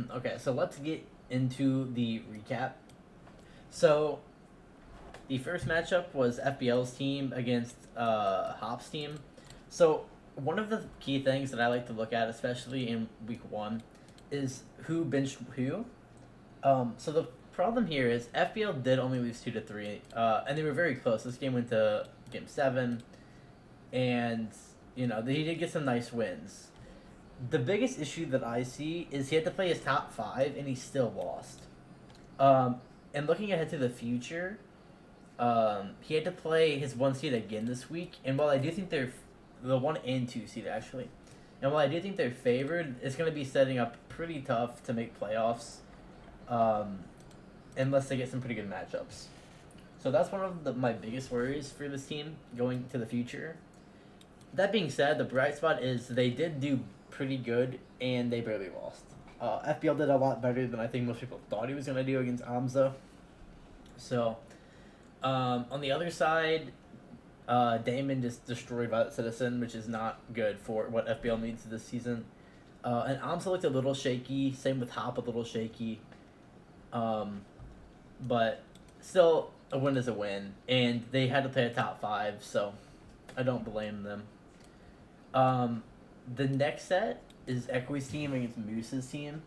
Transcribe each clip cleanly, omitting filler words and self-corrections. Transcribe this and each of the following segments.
Okay, so let's get into the recap. So the first matchup was FBL's team against Hop's team. So one of the key things that I like to look at, especially in week one, is who benched who. So the problem here is FBL did only lose 2-3, and they were very close. This game went to game 7, and he did get some nice wins. The biggest issue that I see is he had to play his top 5, and he still lost. And looking ahead to the future, he had to play his 1 seed again this week, and while I do think they're the 1 and 2 seed actually, and while I do think they're favored, it's going to be setting up pretty tough to make playoffs, unless they get some pretty good matchups. So that's one of my biggest worries for this team going to the future. That being said, the bright spot is they did do pretty good, and they barely lost. FBL did a lot better than I think most people thought he was going to do against Amza. So, on the other side, Damon just destroyed Violet Citizen, which is not good for what FBL needs this season. And Amza looked a little shaky. Same with Hop, a little shaky. But still, a win is a win. And they had to play a top 5, so I don't blame them. The next set is Equi's team against Moose's team.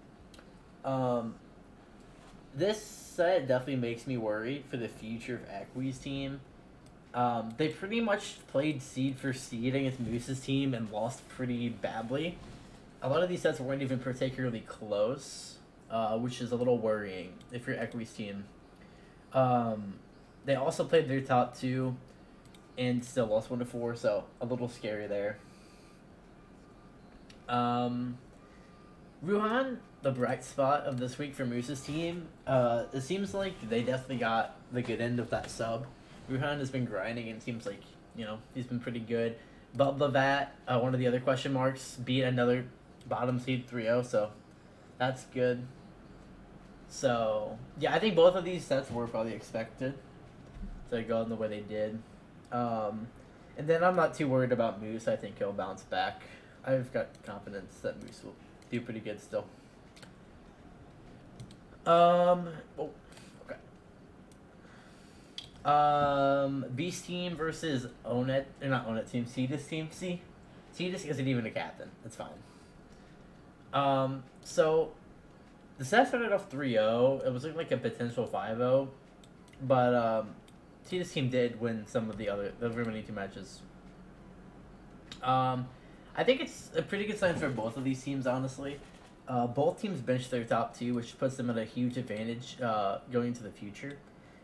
This set definitely makes me worried for the future of Equi's team. They pretty much played seed for seed against Moose's team and lost pretty badly. A lot of these sets weren't even particularly close, which is a little worrying if you're Equi's team. They also played their top 2 and still lost 1-4, so a little scary there. Ruhan, the bright spot of this week for Moose's team. It seems like they definitely got the good end of that sub. Ruhan has been grinding and seems like, he's been pretty good. Bublavat, one of the other question marks, beat another bottom seed 3-0, so that's good. So, yeah, I think both of these sets were probably expected to go in the way they did. And then I'm not too worried about Moose. I think he'll bounce back. I've got confidence that Moose will do pretty good still. Okay. Beast team versus Onet, or not Onet team, Cetus team. See, Cetus isn't even a captain. It's fine. So the set started off 3-0. It was looking like a potential 5-0, but Cetus team did win some of the remaining 2 matches. I think it's a pretty good sign for both of these teams, honestly. Both teams benched their top 2, which puts them at a huge advantage going into the future.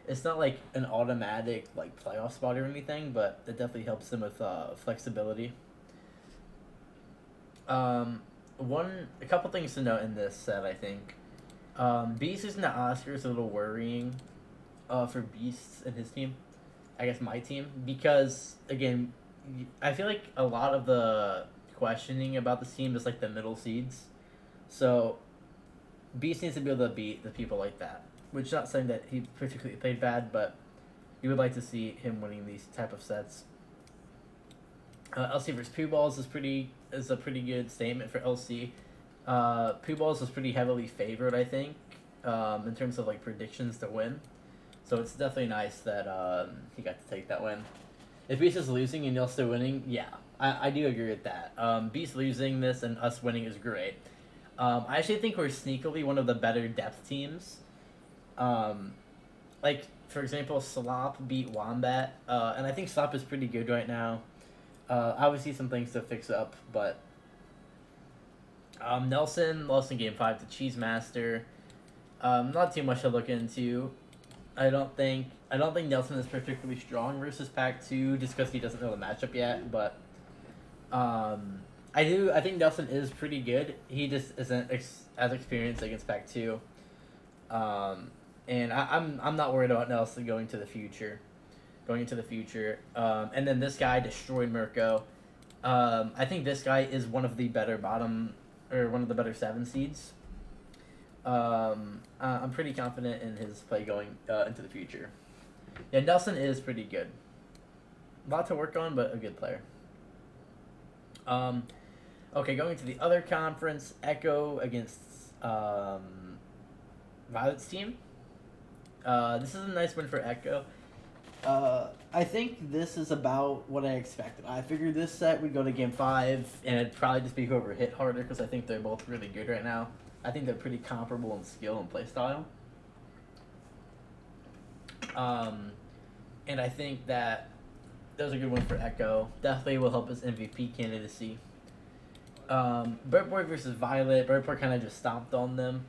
It's not like an automatic playoff spot or anything, but it definitely helps them with flexibility. A couple things to note in this set, I think. Beast losing to Oscar is a little worrying for Beast and his team. I guess my team, because again, I feel like a lot of the questioning about this team is the middle seeds. So Beast needs to be able to beat the people like that. Which is not saying that he particularly played bad, but you would like to see him winning these type of sets. LC versus Pooh Balls is a pretty good statement for LC. Pooh Balls was pretty heavily favored, I think, in terms of predictions to win. So it's definitely nice that he got to take that win. If Beast is losing and you're still winning, yeah, I do agree with that. Beast losing this and us winning is great. I actually think we're sneakily one of the better depth teams. For example, Slop beat Wombat, and I think Slop is pretty good right now. Obviously some things to fix up, but Nelson lost in Game 5 to Cheese Master. Not too much to look into. I don't think Nelson is particularly strong versus Pack 2 just because he doesn't know the matchup yet, but I think Nelson is pretty good. He just isn't as experienced against Pack 2. And I'm not worried about Nelson going into the future. And then this guy destroyed Mirko. I think this guy is one of the better one of the better 7 seeds. I'm pretty confident in his play going into the future. Yeah, Nelson is pretty good. A lot to work on, but a good player. Okay, going to the other conference, Echo against Violet's team. This is a nice win for Echo. I think this is about what I expected. I figured this set would go to game 5, and it'd probably just be whoever hit harder because I think they're both really good right now. I think they're pretty comparable in skill and playstyle. And I think that was a good one for Echo. Definitely will help his MVP candidacy. Birdboy versus Violet. Birdboy kind of just stomped on them.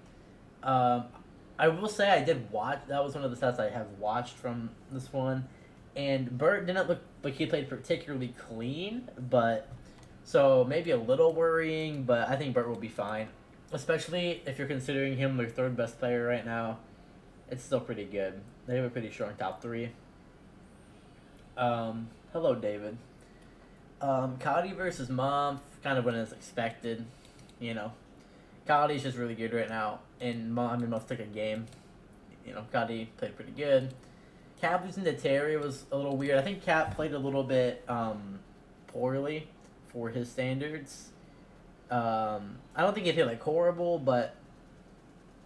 I will say I did watch. That was one of the sets I have watched from this one. And Bert didn't look like he played particularly clean, but so maybe a little worrying, but I think Bert will be fine. Especially if you're considering him their third best player right now. It's still pretty good. They have a pretty strong top 3. Hello, David. Cody versus Mom, kind of went as expected. You know, Cody's just really good right now, and Mom almost took a game. You know, Cody played pretty good. Cap losing to Terry was a little weird. I think Cap played a little bit poorly for his standards. I don't think he did like horrible, but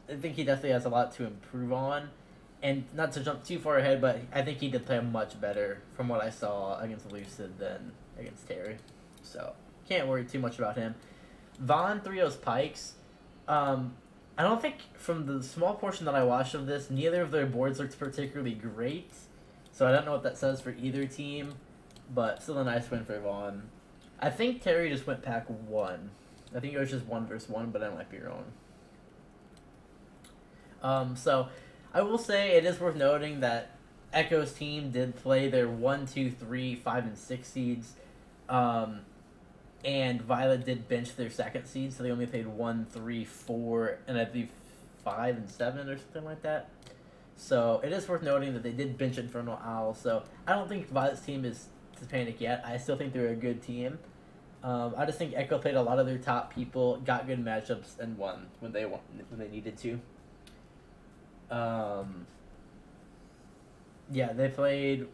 I think he definitely has a lot to improve on. And not to jump too far ahead, but I think he did play much better from what I saw against Lucid than against Terry. So, can't worry too much about him. Vaughn 3-0's Pikes. I don't think, from the small portion that I watched of this, neither of their boards looked particularly great. So I don't know what that says for either team, but still a nice win for Vaughn. I think Terry just went pack 1. I think it was just 1 versus 1, but I might be wrong. So I will say it is worth noting that Echo's team did play their 1, 2, 3, 5, and 6 seeds. And Violet did bench their second seed, so they only played 1, 3, 4, and I believe 5 and 7 or something like that. So it is worth noting that they did bench Infernal Owl. So I don't think Violet's team is to panic yet. I still think they're a good team. I just think Echo played a lot of their top people, got good matchups, and won when they needed to. Yeah, they played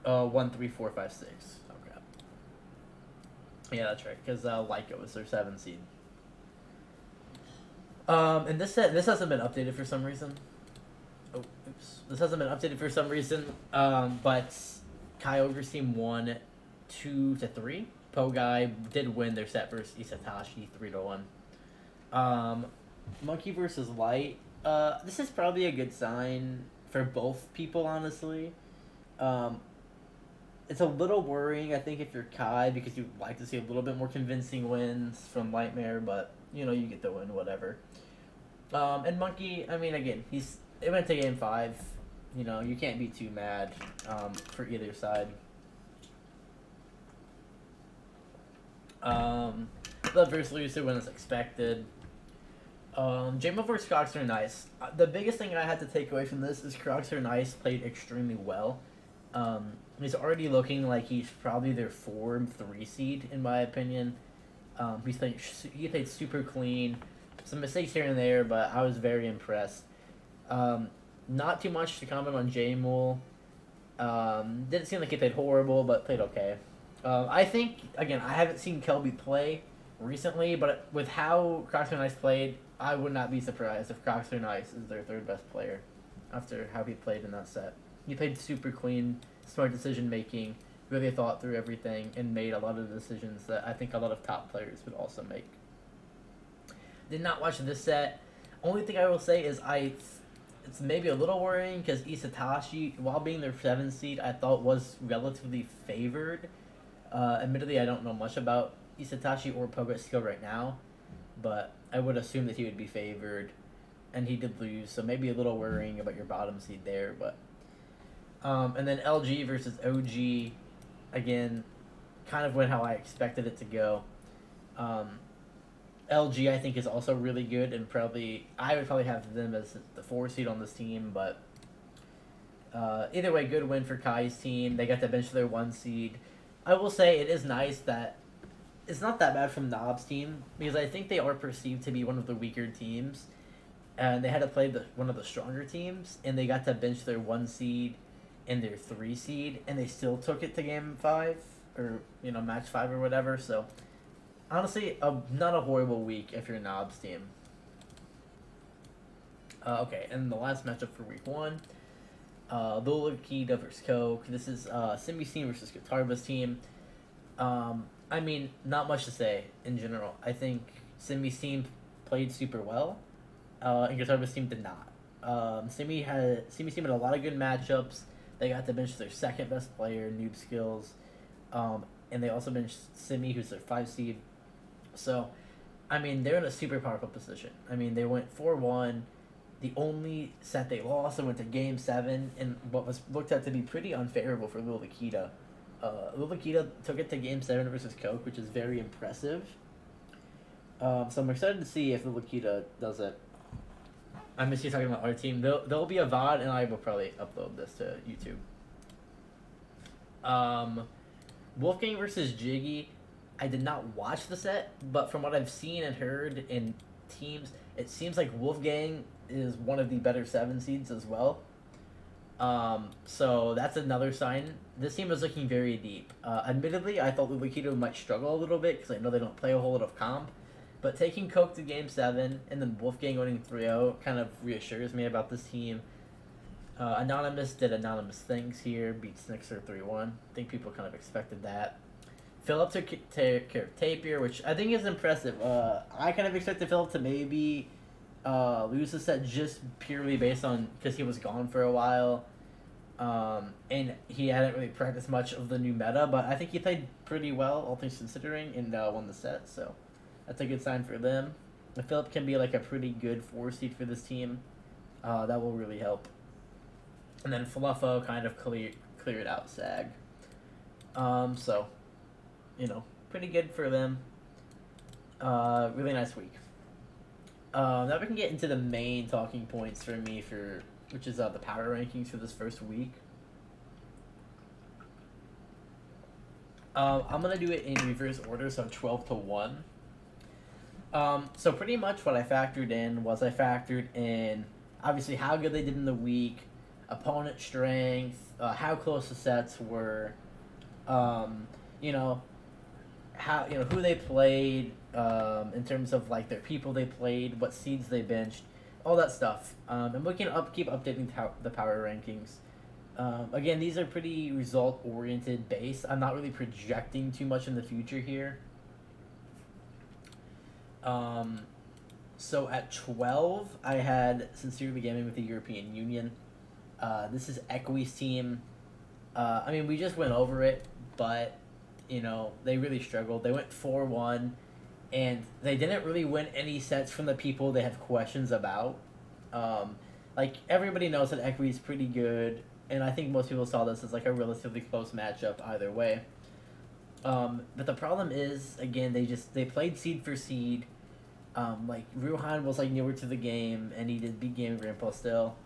1, 3, 4, 5, 6. Yeah, that's right, because Leica was their 7 seed. And this hasn't been updated for some reason. Oh, oops. This hasn't been updated for some reason, but Kyogre's team won 2-3. Pogai did win their set versus Isatashi 3-1. Monkey versus Light. This is probably a good sign for both people, honestly. It's a little worrying, I think, if you're Kai, because you'd like to see a little bit more convincing wins from Lightmare, but, you know, you get the win, whatever. And Monkey, I mean, again, it went to game 5. You know, you can't be too mad for either side. Blood versus Lucid win as expected. J-Mo versus Crocs are nice. The biggest thing I had to take away from this is Crocs are nice played extremely well. He's already looking like he's probably their 4-3 seed, in my opinion. He played super clean. Some mistakes here and there, but I was very impressed. Not too much to comment on J-Mule. Didn't seem like he played horrible, but played okay. I think, again, I haven't seen Kelby play recently, but with how Crocs are nice played, I would not be surprised if Crocs are nice is their 3rd best player after how he played in that set. He played super clean, smart decision making, really thought through everything, and made a lot of decisions that I think a lot of top players would also make. Did not watch this set. Only thing I will say is it's maybe a little worrying because Isatashi, while being their 7th seed, I thought was relatively favored. Admittedly, I don't know much about Isatashi or Poga's skill right now, but I would assume that he would be favored, and he did lose, so maybe a little worrying about your bottom seed there, but... and then LG versus OG, again, kind of went how I expected it to go. LG, I think, is also really good, and I would probably have them as the 4 seed on this team, but either way, good win for Kai's team. They got to bench their 1 seed. I will say it is nice that it's not that bad from Knob's team, because I think they are perceived to be one of the weaker teams, and they had to play one of the stronger teams, and they got to bench their 1 seed and their 3 seed, and they still took it to game 5, or, you know, match 5 or whatever, so honestly, not a horrible week if you're Knob's team. Okay, and the last matchup for week 1, Lola Kita versus Coke. This is Simi's team versus Katarba's team. I mean, not much to say in general. I think Simi's team played super well, and Katarba's team did not. Simi's team had a lot of good matchups. They got to bench their second best player, Noob Skills, and they also benched Simi, who's their 5 seed. So, I mean, they're in a super powerful position. I mean, they went 4-1. The only set they lost, they went to Game 7, and what was looked at to be pretty unfavorable for Lil Nikita. Lil Nikita took it to Game 7 versus Coke, which is very impressive. So I'm excited to see if Lil Nikita does it. I miss you talking about our team. There'll be a VOD, and I will probably upload this to YouTube. Wolfgang versus Jiggy. I did not watch the set, but from what I've seen and heard in teams, it seems like Wolfgang is one of the better 7 seeds as well. So that's another sign. This team is looking very deep. Admittedly, I thought Lukito might struggle a little bit because I know they don't play a whole lot of comp. But taking Coke to Game 7 and then Wolfgang winning 3-0 kind of reassures me about this team. Anonymous did anonymous things here, beat Snixer 3-1. I think people kind of expected that. Philip took care of Tapir, which I think is impressive. I kind of expected Philip to maybe lose the set just purely based on because he was gone for a while. And he hadn't really practiced much of the new meta, but I think he played pretty well, all things considering, and won the set, so that's a good sign for them. Philip can be like a pretty good 4 seed for this team. That will really help. And then Fluffo kind of cleared out Sag. So, you know, pretty good for them. Really nice week. Now we can get into the main talking points for me which is the power rankings for this first week. I'm gonna do it in reverse order, so 12 to 1. So pretty much what I factored in was obviously how good they did in the week, opponent strength, how close the sets were, you know, who they played, in terms of like their people they played, what seeds they benched, all that stuff. And we can keep updating the power rankings. Again, these are pretty result oriented based. I'm not really projecting too much in the future here. So at 12, I had Sincerely Gaming with the European Union. This is Equi's team. I mean, we just went over it, but, you know, they really struggled. They went 4-1, and they didn't really win any sets from the people they have questions about. Like, everybody knows that Equi is pretty good, and I think most people saw this as, like, a relatively close matchup either way. But the problem is, again, they played seed for seed. Like, Ruhan was, like, newer to the game, and he did beat Game Grandpa still.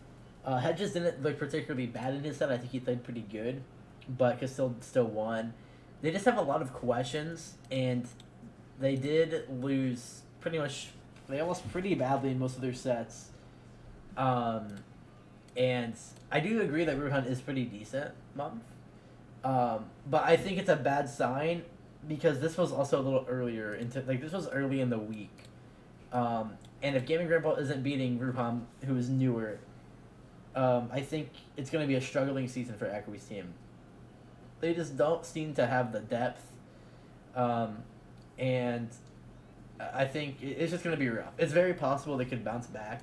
Hedges didn't look particularly bad in his set. I think he played pretty good, but still won. They just have a lot of questions, and they did lose pretty much. They lost pretty badly in most of their sets. And I do agree that Ruhan is pretty decent month. But I think it's a bad sign because this was also a little earlier this was early in the week. And if Gaming Grandpa isn't beating Ruhan, who is newer, I think it's going to be a struggling season for Equi's team. They just don't seem to have the depth, and I think it's just going to be rough. It's very possible they could bounce back.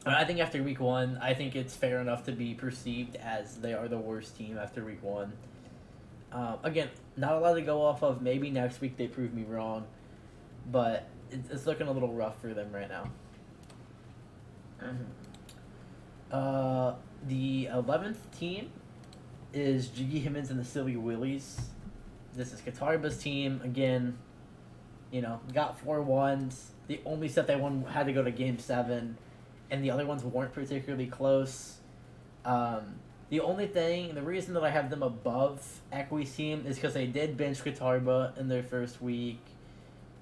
I think after week 1, I think it's fair enough to be perceived as they are the worst team after week 1. Again, not a lot to go off of. Maybe next week they prove me wrong, but it's looking a little rough for them right now. The 11th team is Jiggy Himmons and the Silly Willies. This is Katarba's team. Again, you know, got 4-1s. The only set they won had to go to Game 7, and the other ones weren't particularly close. The reason that I have them above Equi's team is because they did bench Katarba in their first week.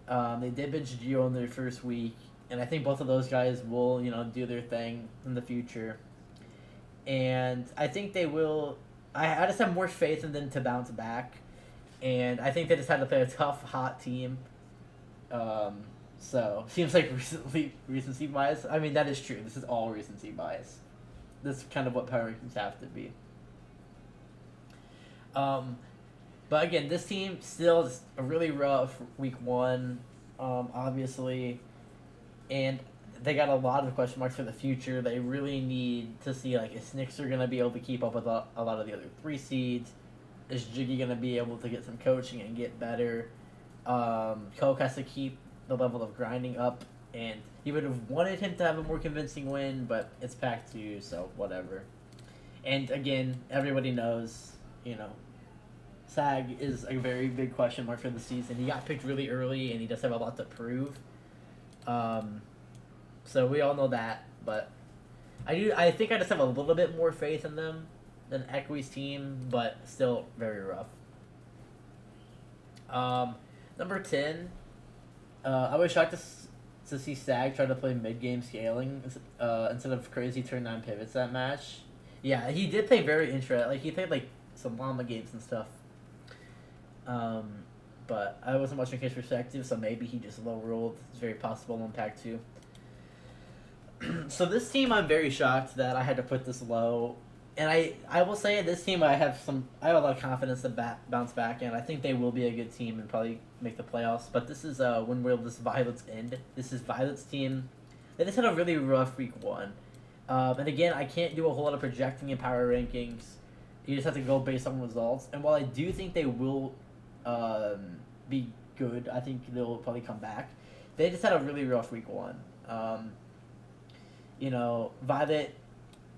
They did bench Gio in their first week, and I think both of those guys will, you know, do their thing in the future. And I think they will. I just have more faith in them to bounce back, and I think they just had to play a tough, hot team. So seems like recency bias. I mean, that is true. This is all recency bias. This is kind of what power rankings have to be. But again, this team still is a really rough week one, obviously, and they got a lot of question marks for the future. They really need to see like is Snickster gonna be able to keep up with a lot of the other 3 seeds? Is Jiggy gonna be able to get some coaching and get better? Coke has to keep the level of grinding up, and he would have wanted him to have a more convincing win, but it's Pack 2, so whatever. And again, everybody knows, Sag is a very big question mark for the season. He got picked really early, and he does have a lot to prove. So we all know that, but I think I just have a little bit more faith in them than Equi's team, but still very rough. Number 10, I was shocked to see Sag try to play mid-game scaling instead of crazy turn 9 pivots that match. Yeah, he did play very interesting. Like, he played, like, some llama games and stuff. But I wasn't watching case perspective, so maybe he just low rolled. It's very possible on Pack 2. So this team, I'm very shocked that I had to put this low. And I will say this team I have a lot of confidence to bounce back, and I think they will be a good team and probably make the playoffs. But this is when will this Violet's end? This is Violet's team. They just had a really rough week one, and again I can't do a whole lot of projecting in power rankings. You just have to go based on results. And while I do think they will be good, I think they'll probably come back. They just had a really rough week one. Violet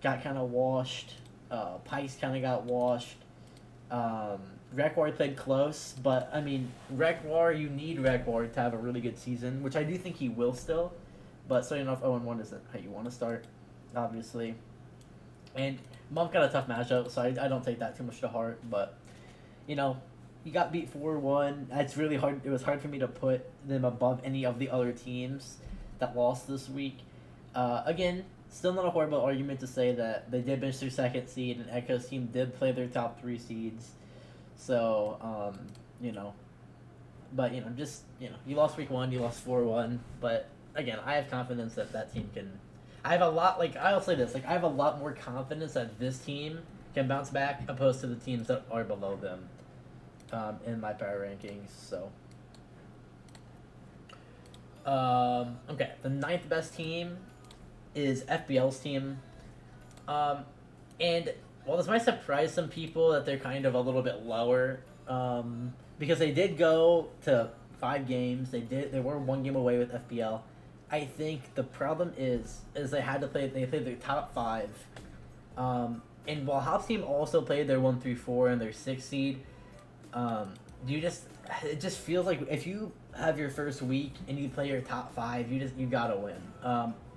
got kind of washed. Pikes kind of got washed. Rekwar played close, but I mean, Rekwar, you need Rekwar to have a really good season, which I do think he will still. But starting off 0-1 isn't how you want to start, obviously. And Mump got a tough matchup, so I don't take that too much to heart. But he got beat 4-1. It's really hard. It was hard for me to put them above any of the other teams that lost this week. Again, still not a horrible argument to say that they did bench their 2nd seed, and Echo's team did play their top 3 seeds. So, but, you lost week 1, you lost 4-1. But, again, I have confidence that team can... I'll say this, I have a lot more confidence that this team can bounce back opposed to the teams that are below them in my power rankings, so... Okay, the 9th best team is FBL's team. And while this might surprise some people that they're kind of a little bit lower, because they did go to 5 games, they were 1 game away with FBL. I think the problem is they played their top 5. And while Hop's team also played their 1 through 4 and their 6 seed, it just feels like if you have your first week and you play your top 5, you gotta win.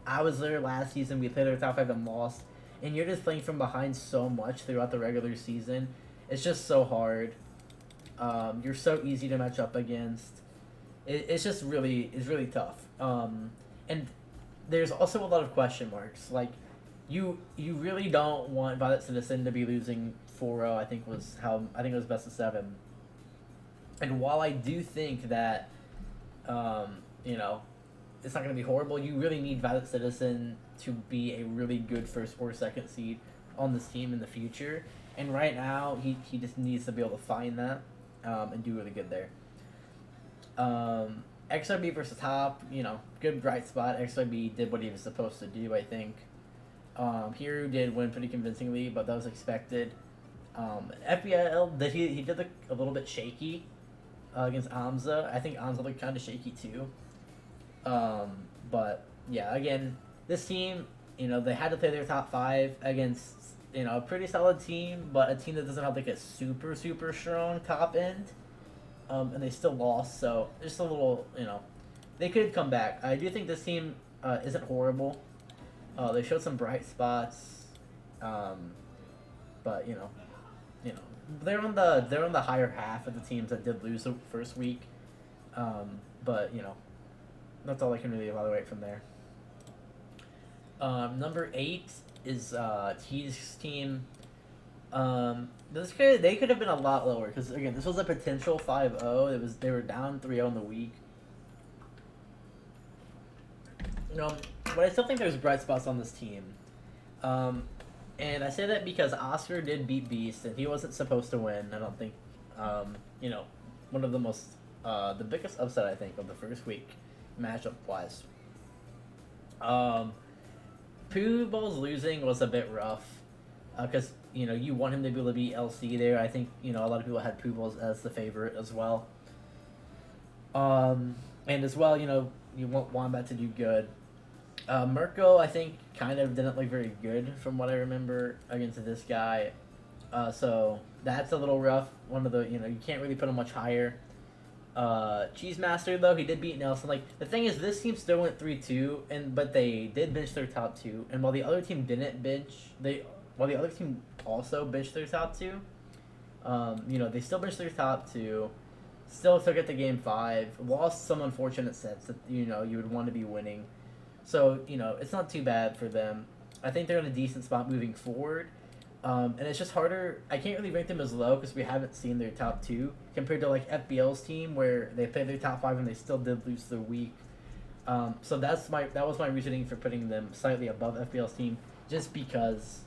I was there last season. We played our top 5 and lost, and you're just playing from behind so much throughout the regular season. It's just so hard. You're so easy to match up against. It's really tough. And there's also a lot of question marks. Like, you really don't want Violet Citizen to be losing 4-0. I think it was best of 7. And while I do think that, it's not going to be horrible, you really need Violet Citizen to be a really good 1st or 2nd seed on this team in the future. And right now, he just needs to be able to find that and do really good there. XRB versus Top, good bright spot. XRB did what he was supposed to do, I think. Hiru did win pretty convincingly, but that was expected. FBL, he did look a little bit shaky against Amza. I think Amza looked kind of shaky too. But yeah, again, this team, they had to play their top 5 against, a pretty solid team, but a team that doesn't have like a super, super strong top end. And they still lost, so just a little, they could come back. I do think this team isn't horrible. They showed some bright spots, but they're on the higher half of the teams that did lose the first week. But that's all I can really evaluate from there. Number 8 is T's team. They could have been a lot lower because again, this was a potential 5-0. They were down 3-0 in the week. but I still think there's bright spots on this team. And I say that because Oscar did beat Beast, and he wasn't supposed to win. I don't think, you know, one of the most, the biggest upset, I think, of the first week, matchup-wise. Pooh Ball's losing was a bit rough, because, you know, you want him to be able to beat LC there. I think, you know, a lot of people had Pooh Balls as the favorite as well. And as well, you know, you want Wombat to do good. Mirko, I think, kind of didn't look very good from what I remember against this guy. So that's a little rough. One of the, you know, you can't really put him much higher. Cheese Master, though, he did beat Nelson. Like, the thing is, this team still went 3-2, but they did bench their top two. And while the other team didn't bench, while the other team also benched their top two, you know, they still benched their top two. Still took it to game 5. Lost some unfortunate sets that, you know, you would want to be winning. So, you know, it's not too bad for them. I think they're in a decent spot moving forward. And it's just harder. I can't really rank them as low because we haven't seen their top 2 compared to, like, FBL's team where they played their top 5 and they still did lose their week. So that was my reasoning for putting them slightly above FBL's team, just because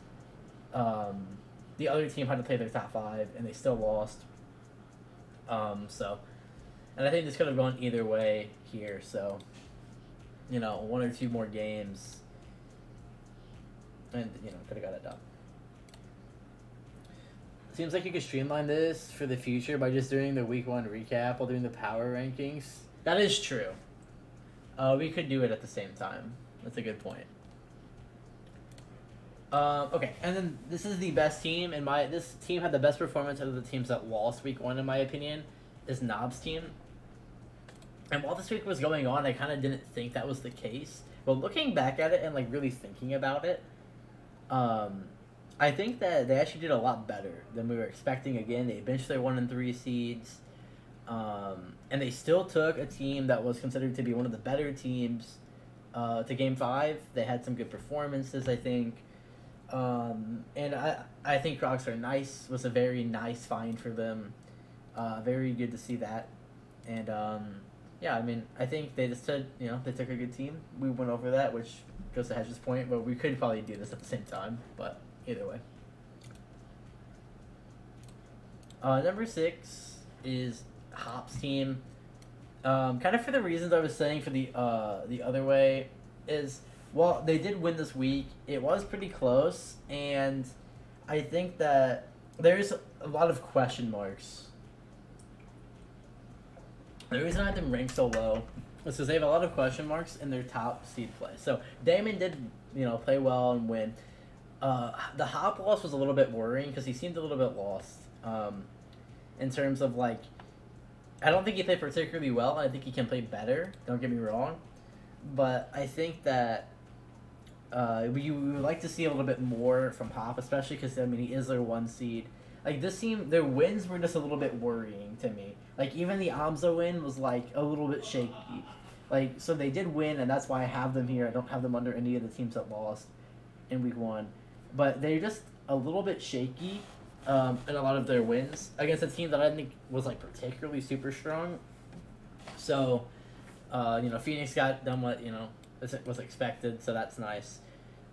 the other team had to play their top 5 and they still lost. And I think this could have gone either way here, so, you know, 1 or 2 more games, and, you know, could have got it done. Seems like you could streamline this for the future by just doing the week 1 recap while doing the power rankings. That is true. We could do it at the same time. That's a good point. Okay, and then this is the best team, and this team had the best performance out of the teams that lost week 1, in my opinion, is Knob's team. And while this week was going on, I kind of didn't think that was the case. But looking back at it and, like, really thinking about it, I think that they actually did a lot better than we were expecting. Again, they benched their 1 and 3 seeds, and they still took a team that was considered to be one of the better teams to Game 5. They had some good performances, I think. And I Think Crocs Are Nice was a very nice find for them. Very good to see that. And, yeah, I mean, I think they just said, you know, they took a good team. We went over that, which goes to Hedge's point, but we could probably do this at the same time, but either way. Number 6 is Hop's team. Kind of for the reasons I was saying for the other way is, well, they did win this week. It was pretty close, and I think that there's a lot of question marks. The reason I had them ranked so low is because they have a lot of question marks in their top seed play. So Damon did, you know, play well and win. The Hop loss was a little bit worrying because he seemed a little bit lost in terms of, like, I don't think he played particularly well. I think he can play better. Don't get me wrong. But I think that we would like to see a little bit more from Hop, especially because, I mean, he is their 1 seed. Like, this team, their wins were just a little bit worrying to me. Like, even the Amza win was, like, a little bit shaky. Like, so they did win, and that's why I have them here. I don't have them under any of the teams that lost in week 1. But they're just a little bit shaky in a lot of their wins against a team that I think was, like, particularly super strong. So, you know, Phoenix got done what, you know, was expected, so that's nice.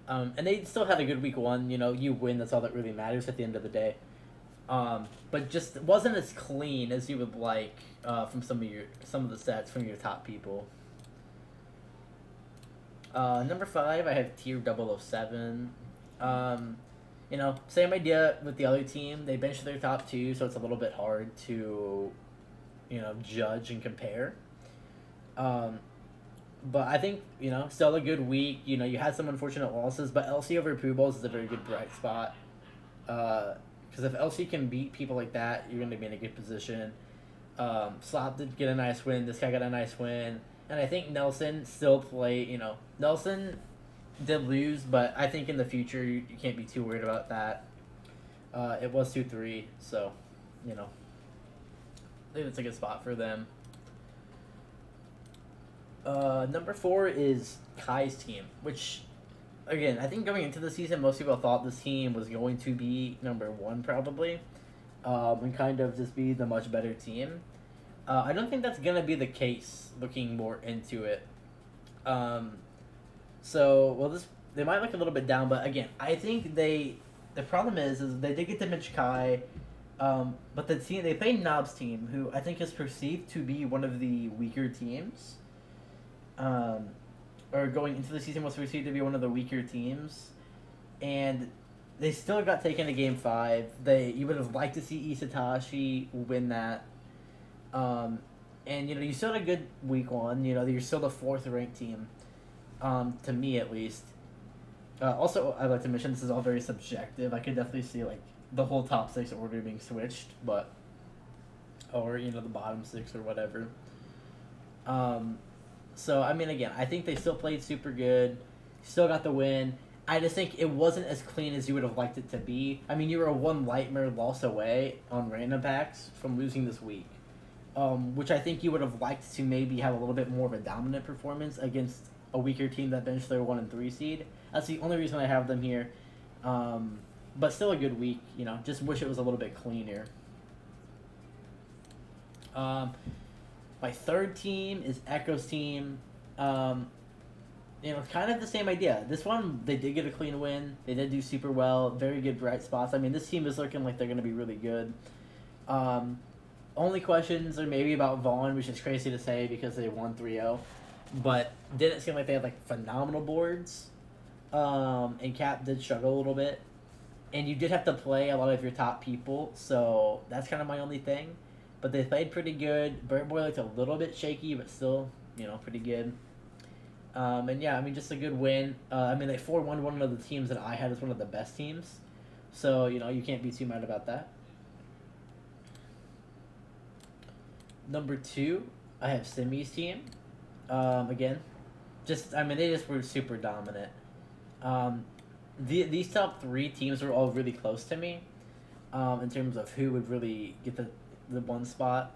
And they still had a good week 1. You know, you win, that's all that really matters at the end of the day. But just wasn't as clean as you would like from some of the stats from your top people. Number 5, I have Tier 007. You know, same idea with the other team. They benched their top 2, so it's a little bit hard to, you know, judge and compare. But I think, you know, still a good week. You know, you had some unfortunate losses, but LC over Pooh Balls is a very good bright spot. Because if LC can beat people like that, you're going to be in a good position. Slop did get a nice win. This guy got a nice win. And I think Nelson still played, you know. Nelson did lose, but I think in the future you can't be too worried about that. It was 2-3, so, you know. I think that's a good spot for them. Number 4 is Kai's team, which, again, I think going into the season, most people thought this team was going to be number 1 probably, and kind of just be the much better team. I don't think that's going to be the case looking more into it. So, well, they might look a little bit down, but again, I think the problem is they did get to bench Kai, but the team they played Knob's team, who I think is perceived to be one of the weaker teams, um, or going into the season was perceived to be one of the weaker teams, and they still got taken to Game 5. You would have liked to see Isatashi win that. And you still had a good week 1. You're still the 4th ranked team, to me at least. Also, I'd like to mention this is all very subjective. I could definitely see like the whole top 6 order being switched, or the bottom 6 or whatever. So I mean, again, I think they still played super good, still got the win. I just think it wasn't as clean as you would have liked it to be. I mean, you were a 1 Lightmare loss away on random packs from losing this week, which I think you would have liked to maybe have a little bit more of a dominant performance against a weaker team that benched their 1 and 3 seed. That's the only reason I have them here. But still a good week. Just wish it was a little bit cleaner. My third team is Echo's team. Kind of the same idea. This one, they did get a clean win. They did do super well. Very good bright spots. I mean, this team is looking like they're going to be really good. Only questions are maybe about Vaughn, which is crazy to say because they won 3-0. But didn't seem like they had, like, phenomenal boards. And Cap did struggle a little bit. And you did have to play a lot of your top people, so that's kind of my only thing. But they played pretty good. Bird Boy looked a little bit shaky, but still, pretty good. And yeah, I mean, just a good win. I mean, they 4-1 one of the teams that I had as one of the best teams. So, you can't be too mad about that. Number 2, I have Simi's team. Again, they just were super dominant. These top 3 teams were all really close to me, in terms of who would really get the 1 spot.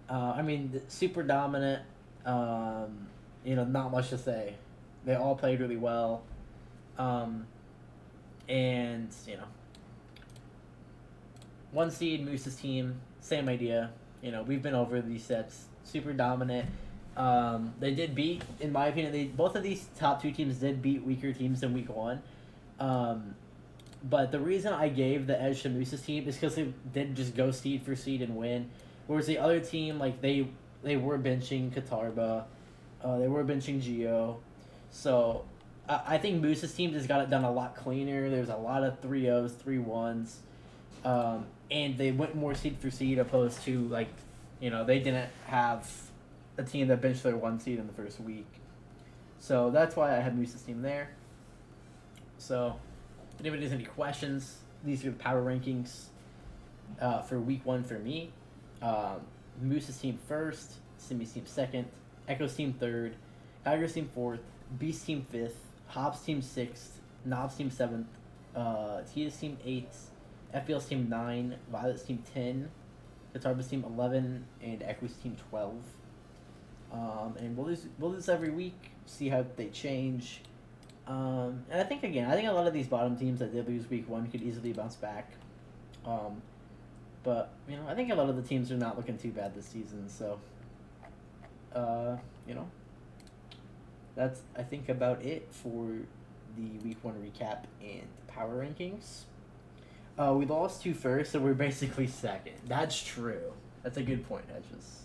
I mean, super dominant. Not much to say. They all played really well. And 1 seed, Moose's team, same idea. We've been over these sets. Super dominant. They did beat, in my opinion, both of these top 2 teams did beat weaker teams in week 1. But the reason I gave the edge to Moose's team is because they did just go seed for seed and win. Whereas the other team, like, they were benching Katarba. They were benching Geo. So I think Moose's team just got it done a lot cleaner. There's a lot of 3-0s, 3-1s. And they went more seed for seed opposed to, like, they didn't have a team that benched their 1 seed in the first week. So that's why I had Moose's team there. So if anybody has any questions, these are the power rankings for week 1 for me. Moose's team first, Simi's team second, Echo's team third, Tiger's team fourth, Beast's team fifth, Hobbs team sixth, Knob's team seventh, Tia's team eighth, FBL's team 9, Violet's team 10, Katarba's team 11, and Echo's team 12. And we'll lose every week, see how they change. And I think a lot of these bottom teams that did lose week 1 could easily bounce back. But I think a lot of the teams are not looking too bad this season. So, that's I think about it for the week 1 recap and power rankings. We lost 2 first, so we're basically second. That's true. That's a good point, Hedges.